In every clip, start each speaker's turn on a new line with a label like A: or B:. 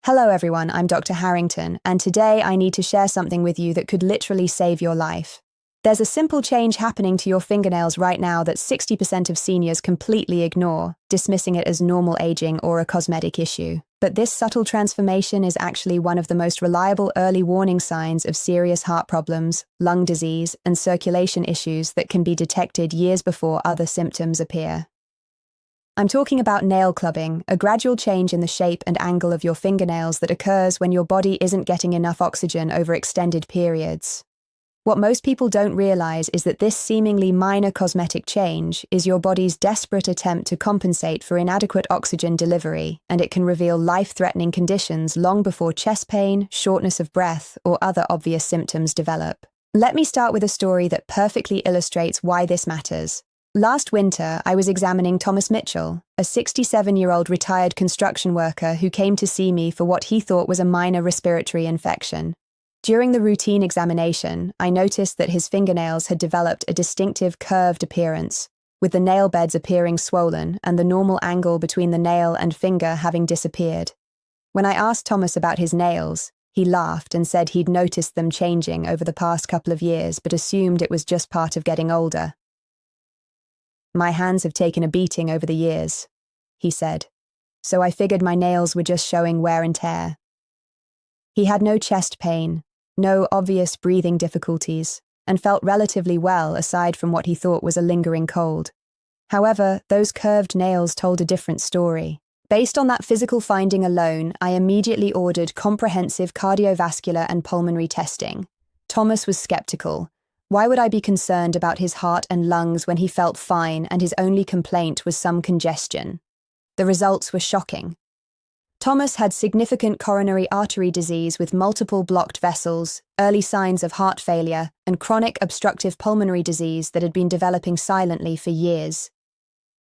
A: Hello everyone, I'm Dr. Harrington, and today I need to share something with you that could literally save your life. There's a simple change happening to your fingernails right now that 60% of seniors completely ignore, dismissing it as normal aging or a cosmetic issue. But this subtle transformation is actually one of the most reliable early warning signs of serious heart problems, lung disease, and circulation issues that can be detected years before other symptoms appear. I'm talking about nail clubbing, a gradual change in the shape and angle of your fingernails that occurs when your body isn't getting enough oxygen over extended periods. What most people don't realize is that this seemingly minor cosmetic change is your body's desperate attempt to compensate for inadequate oxygen delivery, and it can reveal life-threatening conditions long before chest pain, shortness of breath, or other obvious symptoms develop. Let me start with a story that perfectly illustrates why this matters. Last winter, I was examining Thomas Mitchell, a 67-year-old retired construction worker who came to see me for what he thought was a minor respiratory infection. During the routine examination, I noticed that his fingernails had developed a distinctive curved appearance, with the nail beds appearing swollen and the normal angle between the nail and finger having disappeared. When I asked Thomas about his nails, he laughed and said he'd noticed them changing over the past couple of years but assumed it was just part of getting older. "My hands have taken a beating over the years," he said, "so I figured my nails were just showing wear and tear." He had no chest pain, no obvious breathing difficulties, and felt relatively well aside from what he thought was a lingering cold. However, those curved nails told a different story. Based on that physical finding alone, I immediately ordered comprehensive cardiovascular and pulmonary testing. Thomas was skeptical. Why would I be concerned about his heart and lungs when he felt fine and his only complaint was some congestion? The results were shocking. Thomas had significant coronary artery disease with multiple blocked vessels, early signs of heart failure, and chronic obstructive pulmonary disease that had been developing silently for years.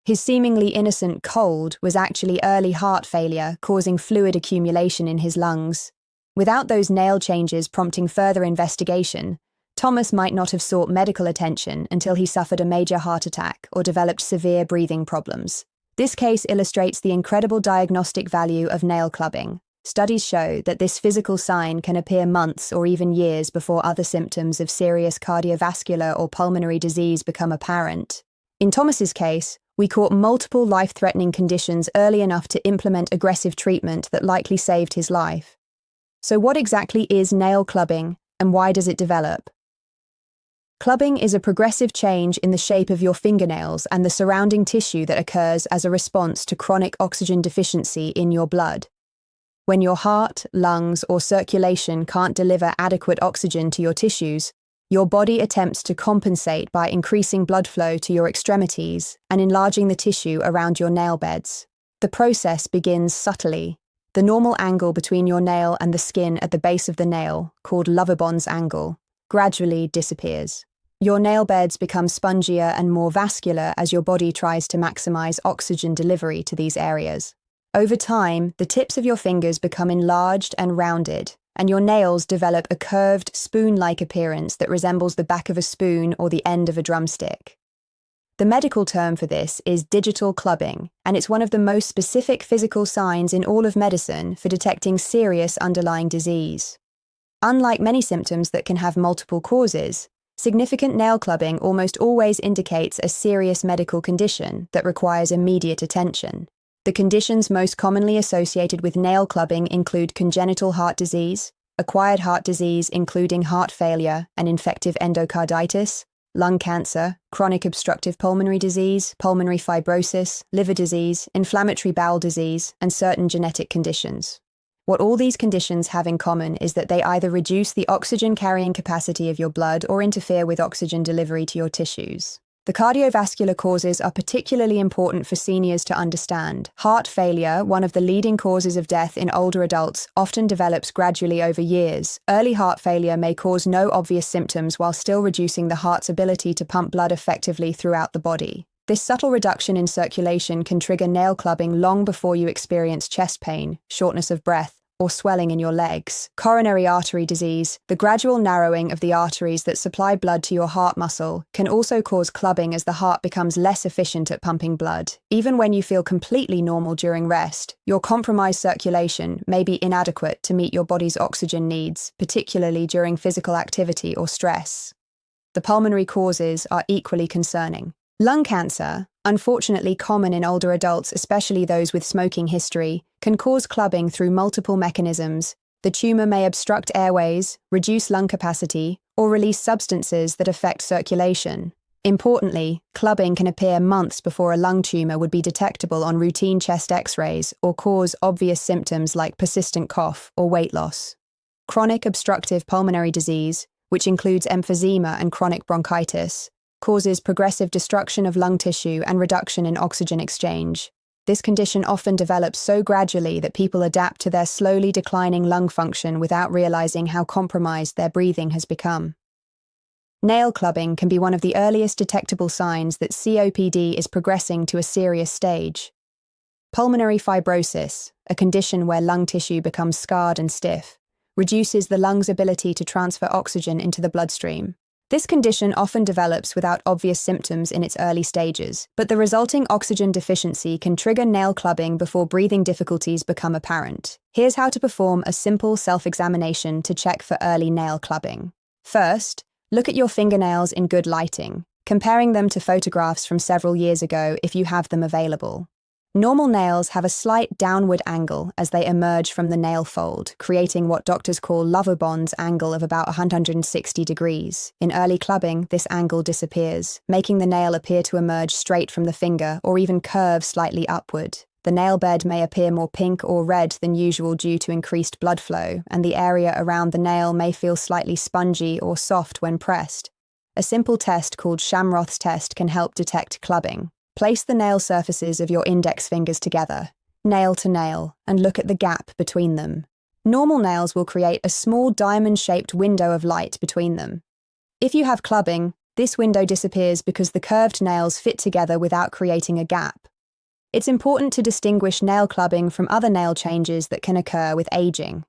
A: His seemingly innocent cold was actually early heart failure causing fluid accumulation in his lungs. Without those nail changes prompting further investigation, Thomas might not have sought medical attention until he suffered a major heart attack or developed severe breathing problems. This case illustrates the incredible diagnostic value of nail clubbing. Studies show that this physical sign can appear months or even years before other symptoms of serious cardiovascular or pulmonary disease become apparent. In Thomas's case, we caught multiple life-threatening conditions early enough to implement aggressive treatment that likely saved his life. So what exactly is nail clubbing, and why does it develop? Clubbing is a progressive change in the shape of your fingernails and the surrounding tissue that occurs as a response to chronic oxygen deficiency in your blood. When your heart, lungs, or circulation can't deliver adequate oxygen to your tissues, your body attempts to compensate by increasing blood flow to your extremities and enlarging the tissue around your nail beds. The process begins subtly. The normal angle between your nail and the skin at the base of the nail, called Lovibond's angle, gradually disappears. Your nail beds become spongier and more vascular as your body tries to maximize oxygen delivery to these areas. Over time, the tips of your fingers become enlarged and rounded, and your nails develop a curved, spoon-like appearance that resembles the back of a spoon or the end of a drumstick. The medical term for this is digital clubbing, and it's one of the most specific physical signs in all of medicine for detecting serious underlying disease. Unlike many symptoms that can have multiple causes, significant nail clubbing almost always indicates a serious medical condition that requires immediate attention. The conditions most commonly associated with nail clubbing include congenital heart disease, acquired heart disease including heart failure and infective endocarditis, lung cancer, chronic obstructive pulmonary disease, pulmonary fibrosis, liver disease, inflammatory bowel disease, and certain genetic conditions. What all these conditions have in common is that they either reduce the oxygen-carrying capacity of your blood or interfere with oxygen delivery to your tissues. The cardiovascular causes are particularly important for seniors to understand. Heart failure, one of the leading causes of death in older adults, often develops gradually over years. Early heart failure may cause no obvious symptoms while still reducing the heart's ability to pump blood effectively throughout the body. This subtle reduction in circulation can trigger nail clubbing long before you experience chest pain, shortness of breath, or swelling in your legs. Coronary artery disease, the gradual narrowing of the arteries that supply blood to your heart muscle, can also cause clubbing as the heart becomes less efficient at pumping blood. Even when you feel completely normal during rest, your compromised circulation may be inadequate to meet your body's oxygen needs, particularly during physical activity or stress. The pulmonary causes are equally concerning. Lung cancer, unfortunately common in older adults, especially those with smoking history, can cause clubbing through multiple mechanisms. The tumor may obstruct airways, reduce lung capacity, or release substances that affect circulation. Importantly, clubbing can appear months before a lung tumor would be detectable on routine chest X-rays or cause obvious symptoms like persistent cough or weight loss. Chronic obstructive pulmonary disease, which includes emphysema and chronic bronchitis, causes progressive destruction of lung tissue and reduction in oxygen exchange. This condition often develops so gradually that people adapt to their slowly declining lung function without realizing how compromised their breathing has become. Nail clubbing can be one of the earliest detectable signs that COPD is progressing to a serious stage. Pulmonary fibrosis, a condition where lung tissue becomes scarred and stiff, reduces the lung's ability to transfer oxygen into the bloodstream. This condition often develops without obvious symptoms in its early stages, but the resulting oxygen deficiency can trigger nail clubbing before breathing difficulties become apparent. Here's how to perform a simple self-examination to check for early nail clubbing. First, look at your fingernails in good lighting, comparing them to photographs from several years ago if you have them available. Normal nails have a slight downward angle as they emerge from the nail fold, creating what doctors call Lovibond's angle of about 160 degrees. In early clubbing, this angle disappears, making the nail appear to emerge straight from the finger or even curve slightly upward. The nail bed may appear more pink or red than usual due to increased blood flow, and the area around the nail may feel slightly spongy or soft when pressed. A simple test called Shamroth's test can help detect clubbing. Place the nail surfaces of your index fingers together, nail to nail, and look at the gap between them. Normal nails will create a small diamond-shaped window of light between them. If you have clubbing, this window disappears because the curved nails fit together without creating a gap. It's important to distinguish nail clubbing from other nail changes that can occur with aging.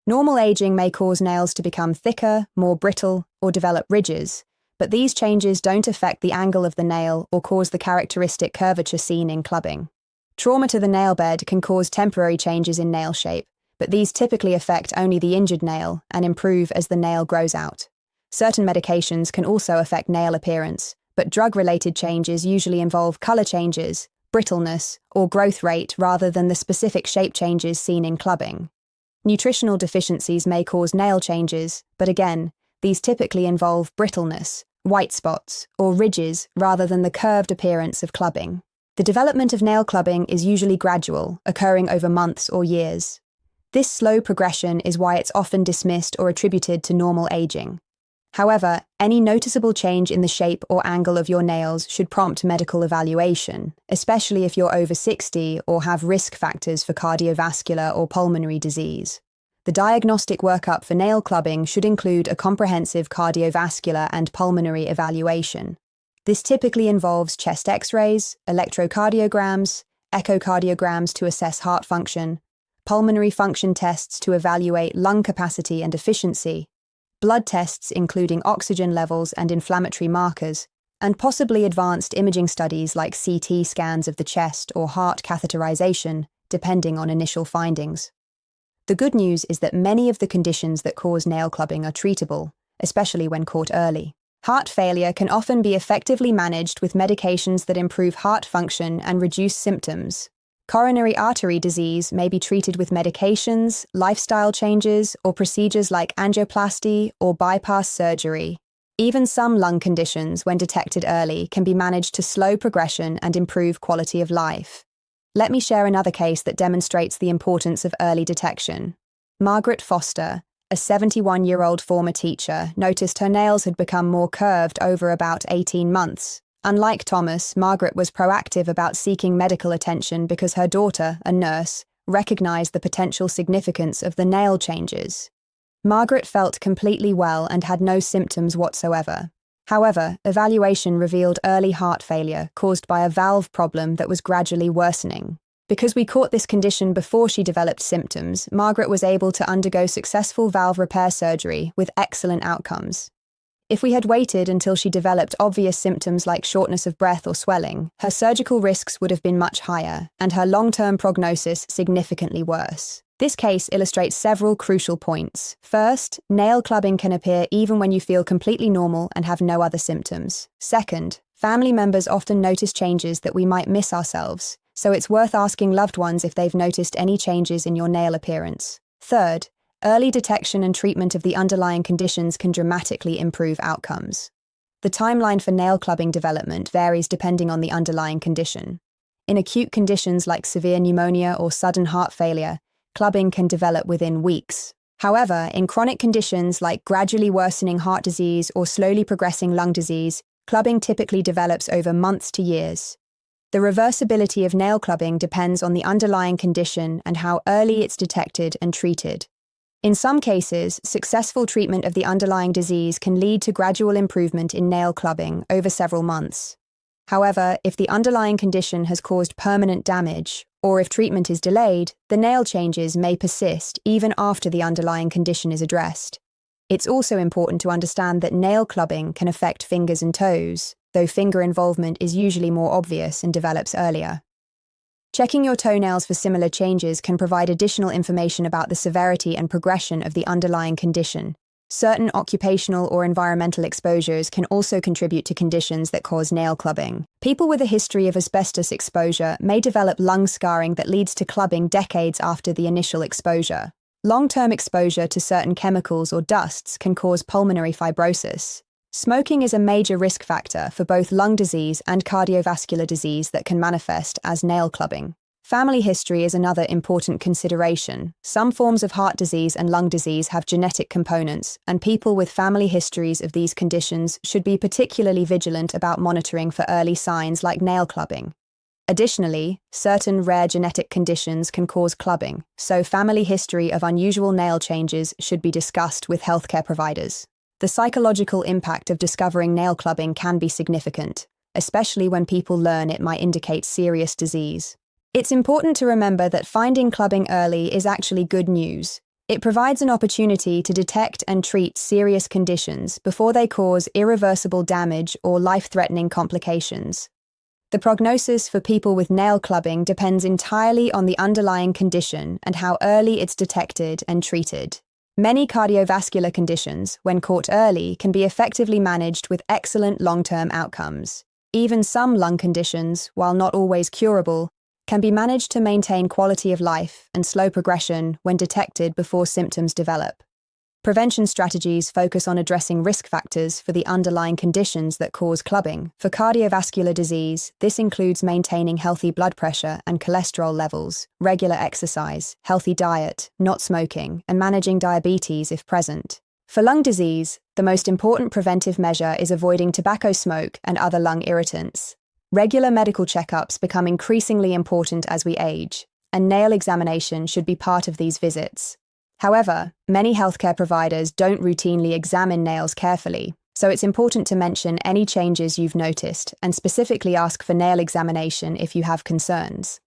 A: Normal aging may cause nails to become thicker, more brittle, or develop ridges, but these changes don't affect the angle of the nail or cause the characteristic curvature seen in clubbing. Trauma to the nail bed can cause temporary changes in nail shape, but these typically affect only the injured nail and improve as the nail grows out. Certain medications can also affect nail appearance, but drug-related changes usually involve color changes, brittleness, or growth rate rather than the specific shape changes seen in clubbing. Nutritional deficiencies may cause nail changes, but again, these typically involve brittleness, white spots, or ridges rather than the curved appearance of clubbing. The development of nail clubbing is usually gradual, occurring over months or years. This slow progression is why it's often dismissed or attributed to normal aging. However, any noticeable change in the shape or angle of your nails should prompt medical evaluation, especially if you're over 60 or have risk factors for cardiovascular or pulmonary disease. The diagnostic workup for nail clubbing should include a comprehensive cardiovascular and pulmonary evaluation. This typically involves chest X-rays, electrocardiograms, echocardiograms to assess heart function, pulmonary function tests to evaluate lung capacity and efficiency, blood tests including oxygen levels and inflammatory markers, and possibly advanced imaging studies like CT scans of the chest or heart catheterization, depending on initial findings. The good news is that many of the conditions that cause nail clubbing are treatable, especially when caught early. Heart failure can often be effectively managed with medications that improve heart function and reduce symptoms. Coronary artery disease may be treated with medications, lifestyle changes, or procedures like angioplasty or bypass surgery. Even some lung conditions, when detected early, can be managed to slow progression and improve quality of life. Let me share another case that demonstrates the importance of early detection. Margaret Foster, a 71-year-old former teacher, noticed her nails had become more curved over about 18 months. Unlike Thomas, Margaret was proactive about seeking medical attention because her daughter, a nurse, recognized the potential significance of the nail changes. Margaret felt completely well and had no symptoms whatsoever. However, evaluation revealed early heart failure caused by a valve problem that was gradually worsening. Because we caught this condition before she developed symptoms, Margaret was able to undergo successful valve repair surgery with excellent outcomes. If we had waited until she developed obvious symptoms like shortness of breath or swelling, her surgical risks would have been much higher, and her long-term prognosis significantly worse. This case illustrates several crucial points. First, nail clubbing can appear even when you feel completely normal and have no other symptoms. Second, family members often notice changes that we might miss ourselves, so it's worth asking loved ones if they've noticed any changes in your nail appearance. Third, early detection and treatment of the underlying conditions can dramatically improve outcomes. The timeline for nail clubbing development varies depending on the underlying condition. In acute conditions like severe pneumonia or sudden heart failure, clubbing can develop within weeks. However, in chronic conditions like gradually worsening heart disease or slowly progressing lung disease, clubbing typically develops over months to years. The reversibility of nail clubbing depends on the underlying condition and how early it's detected and treated. In some cases, successful treatment of the underlying disease can lead to gradual improvement in nail clubbing over several months. However, if the underlying condition has caused permanent damage, or if treatment is delayed, the nail changes may persist even after the underlying condition is addressed. It's also important to understand that nail clubbing can affect fingers and toes, though finger involvement is usually more obvious and develops earlier. Checking your toenails for similar changes can provide additional information about the severity and progression of the underlying condition. Certain occupational or environmental exposures can also contribute to conditions that cause nail clubbing. People with a history of asbestos exposure may develop lung scarring that leads to clubbing decades after the initial exposure. Long-term exposure to certain chemicals or dusts can cause pulmonary fibrosis. Smoking is a major risk factor for both lung disease and cardiovascular disease that can manifest as nail clubbing. Family history is another important consideration. Some forms of heart disease and lung disease have genetic components, and people with family histories of these conditions should be particularly vigilant about monitoring for early signs like nail clubbing. Additionally, certain rare genetic conditions can cause clubbing, so family history of unusual nail changes should be discussed with healthcare providers. The psychological impact of discovering nail clubbing can be significant, especially when people learn it might indicate serious disease. It's important to remember that finding clubbing early is actually good news. It provides an opportunity to detect and treat serious conditions before they cause irreversible damage or life-threatening complications. The prognosis for people with nail clubbing depends entirely on the underlying condition and how early it's detected and treated. Many cardiovascular conditions, when caught early, can be effectively managed with excellent long-term outcomes. Even some lung conditions, while not always curable, can be managed to maintain quality of life and slow progression when detected before symptoms develop. Prevention strategies focus on addressing risk factors for the underlying conditions that cause clubbing. For cardiovascular disease, this includes maintaining healthy blood pressure and cholesterol levels, regular exercise, healthy diet, not smoking, and managing diabetes if present. For lung disease, the most important preventive measure is avoiding tobacco smoke and other lung irritants. Regular medical checkups become increasingly important as we age, and nail examination should be part of these visits. However, many healthcare providers don't routinely examine nails carefully, so it's important to mention any changes you've noticed and specifically ask for nail examination if you have concerns.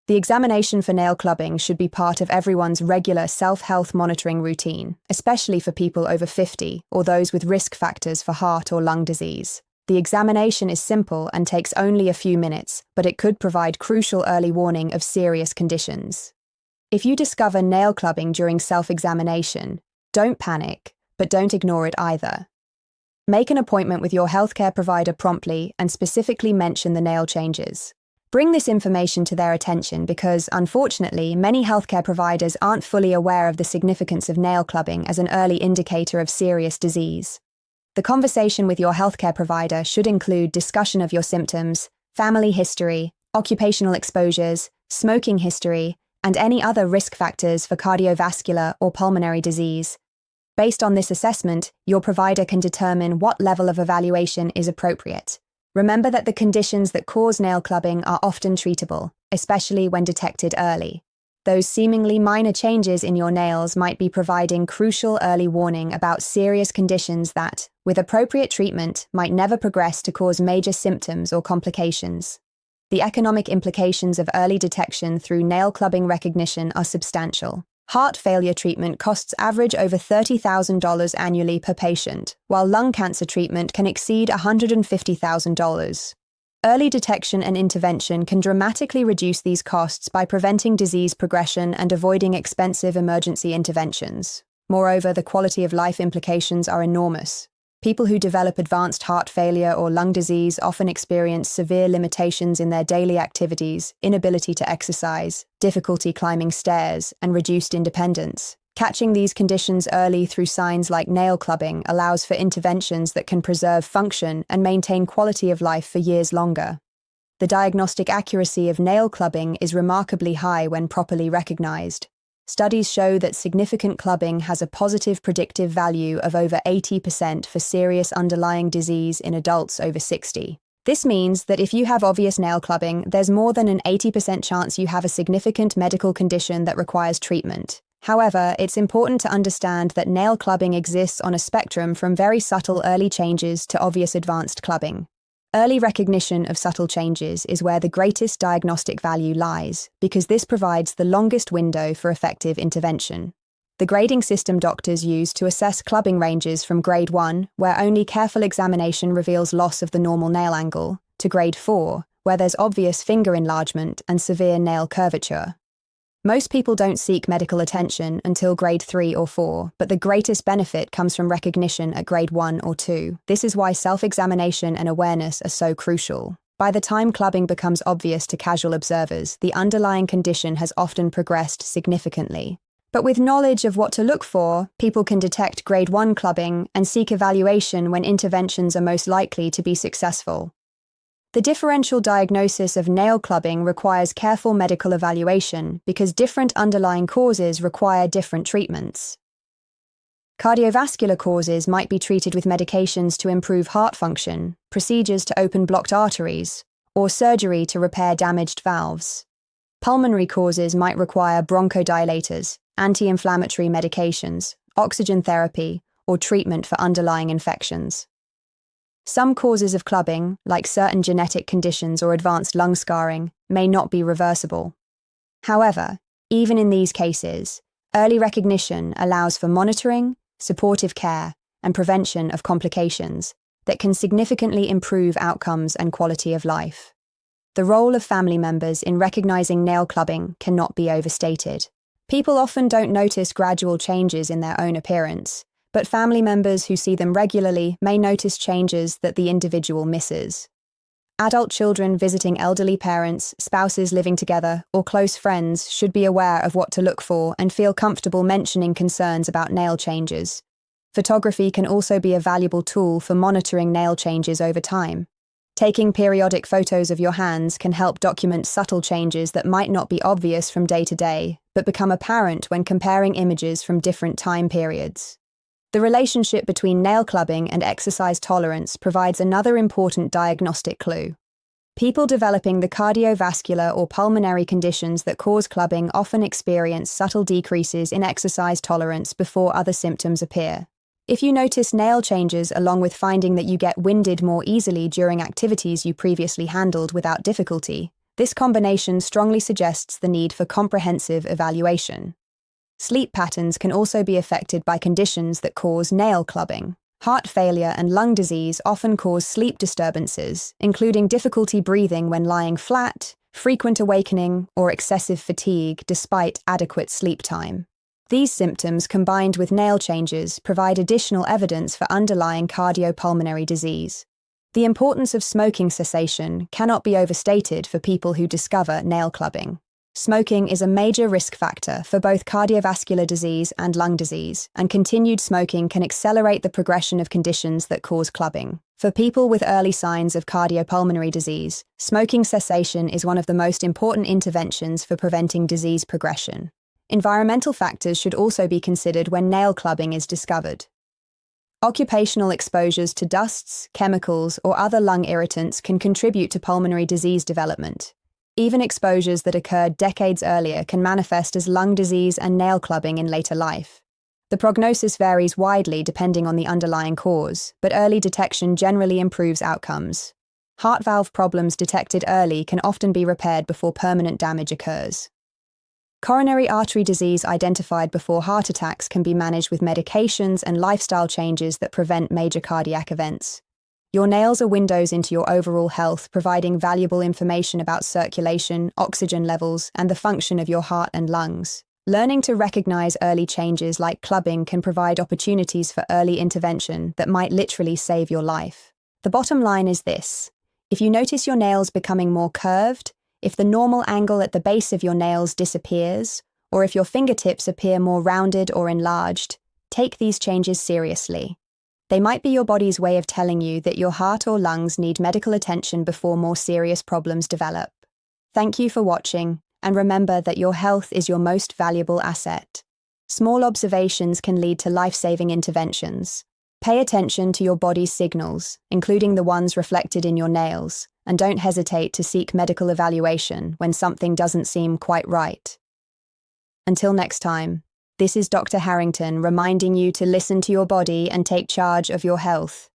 A: The examination for nail clubbing should be part of everyone's regular self-health monitoring routine, especially for people over 50 or those with risk factors for heart or lung disease. The examination is simple and takes only a few minutes, but it could provide crucial early warning of serious conditions. If you discover nail clubbing during self-examination, don't panic, but don't ignore it either. Make an appointment with your healthcare provider promptly and specifically mention the nail changes. Bring this information to their attention because, unfortunately, many healthcare providers aren't fully aware of the significance of nail clubbing as an early indicator of serious disease. The conversation with your healthcare provider should include discussion of your symptoms, family history, occupational exposures, smoking history, and any other risk factors for cardiovascular or pulmonary disease. Based on this assessment, your provider can determine what level of evaluation is appropriate. Remember that the conditions that cause nail clubbing are often treatable, especially when detected early. Those seemingly minor changes in your nails might be providing crucial early warning about serious conditions that, with appropriate treatment, might never progress to cause major symptoms or complications. The economic implications of early detection through nail clubbing recognition are substantial. Heart failure treatment costs average over $30,000 annually per patient, while lung cancer treatment can exceed $150,000. Early detection and intervention can dramatically reduce these costs by preventing disease progression and avoiding expensive emergency interventions. Moreover, the quality of life implications are enormous. People who develop advanced heart failure or lung disease often experience severe limitations in their daily activities, inability to exercise, difficulty climbing stairs, and reduced independence. Catching these conditions early through signs like nail clubbing allows for interventions that can preserve function and maintain quality of life for years longer. The diagnostic accuracy of nail clubbing is remarkably high when properly recognized. Studies show that significant clubbing has a positive predictive value of over 80% for serious underlying disease in adults over 60. This means that if you have obvious nail clubbing, there's more than an 80% chance you have a significant medical condition that requires treatment. However, it's important to understand that nail clubbing exists on a spectrum from very subtle early changes to obvious advanced clubbing. Early recognition of subtle changes is where the greatest diagnostic value lies, because this provides the longest window for effective intervention. The grading system doctors use to assess clubbing ranges from grade 1, where only careful examination reveals loss of the normal nail angle, to grade 4, where there's obvious finger enlargement and severe nail curvature. Most people don't seek medical attention until grade 3 or 4, but the greatest benefit comes from recognition at grade 1 or 2. This is why self-examination and awareness are so crucial. By the time clubbing becomes obvious to casual observers, the underlying condition has often progressed significantly. But with knowledge of what to look for, people can detect grade 1 clubbing and seek evaluation when interventions are most likely to be successful. The differential diagnosis of nail clubbing requires careful medical evaluation because different underlying causes require different treatments. Cardiovascular causes might be treated with medications to improve heart function, procedures to open blocked arteries, or surgery to repair damaged valves. Pulmonary causes might require bronchodilators, anti-inflammatory medications, oxygen therapy, or treatment for underlying infections. Some causes of clubbing, like certain genetic conditions or advanced lung scarring, may not be reversible. However, even in these cases, early recognition allows for monitoring, supportive care, and prevention of complications that can significantly improve outcomes and quality of life. The role of family members in recognizing nail clubbing cannot be overstated. People often don't notice gradual changes in their own appearance, but family members who see them regularly may notice changes that the individual misses. Adult children visiting elderly parents, spouses living together, or close friends should be aware of what to look for and feel comfortable mentioning concerns about nail changes. Photography can also be a valuable tool for monitoring nail changes over time. Taking periodic photos of your hands can help document subtle changes that might not be obvious from day to day, but become apparent when comparing images from different time periods. The relationship between nail clubbing and exercise tolerance provides another important diagnostic clue. People developing the cardiovascular or pulmonary conditions that cause clubbing often experience subtle decreases in exercise tolerance before other symptoms appear. If you notice nail changes along with finding that you get winded more easily during activities you previously handled without difficulty, this combination strongly suggests the need for comprehensive evaluation. Sleep patterns can also be affected by conditions that cause nail clubbing. Heart failure and lung disease often cause sleep disturbances, including difficulty breathing when lying flat, frequent awakening, or excessive fatigue despite adequate sleep time. These symptoms, combined with nail changes, provide additional evidence for underlying cardiopulmonary disease. The importance of smoking cessation cannot be overstated for people who discover nail clubbing. Smoking is a major risk factor for both cardiovascular disease and lung disease, and continued smoking can accelerate the progression of conditions that cause clubbing. For people with early signs of cardiopulmonary disease, smoking cessation is one of the most important interventions for preventing disease progression. Environmental factors should also be considered when nail clubbing is discovered. Occupational exposures to dusts, chemicals, or other lung irritants can contribute to pulmonary disease development. Even exposures that occurred decades earlier can manifest as lung disease and nail clubbing in later life. The prognosis varies widely depending on the underlying cause, but early detection generally improves outcomes. Heart valve problems detected early can often be repaired before permanent damage occurs. Coronary artery disease identified before heart attacks can be managed with medications and lifestyle changes that prevent major cardiac events. Your nails are windows into your overall health, providing valuable information about circulation, oxygen levels, and the function of your heart and lungs. Learning to recognize early changes like clubbing can provide opportunities for early intervention that might literally save your life. The bottom line is this: if you notice your nails becoming more curved, if the normal angle at the base of your nails disappears, or if your fingertips appear more rounded or enlarged, take these changes seriously. They might be your body's way of telling you that your heart or lungs need medical attention before more serious problems develop. Thank you for watching, and remember that your health is your most valuable asset. Small observations can lead to life-saving interventions. Pay attention to your body's signals, including the ones reflected in your nails, and don't hesitate to seek medical evaluation when something doesn't seem quite right. Until next time, this is Dr. Harrington reminding you to listen to your body and take charge of your health.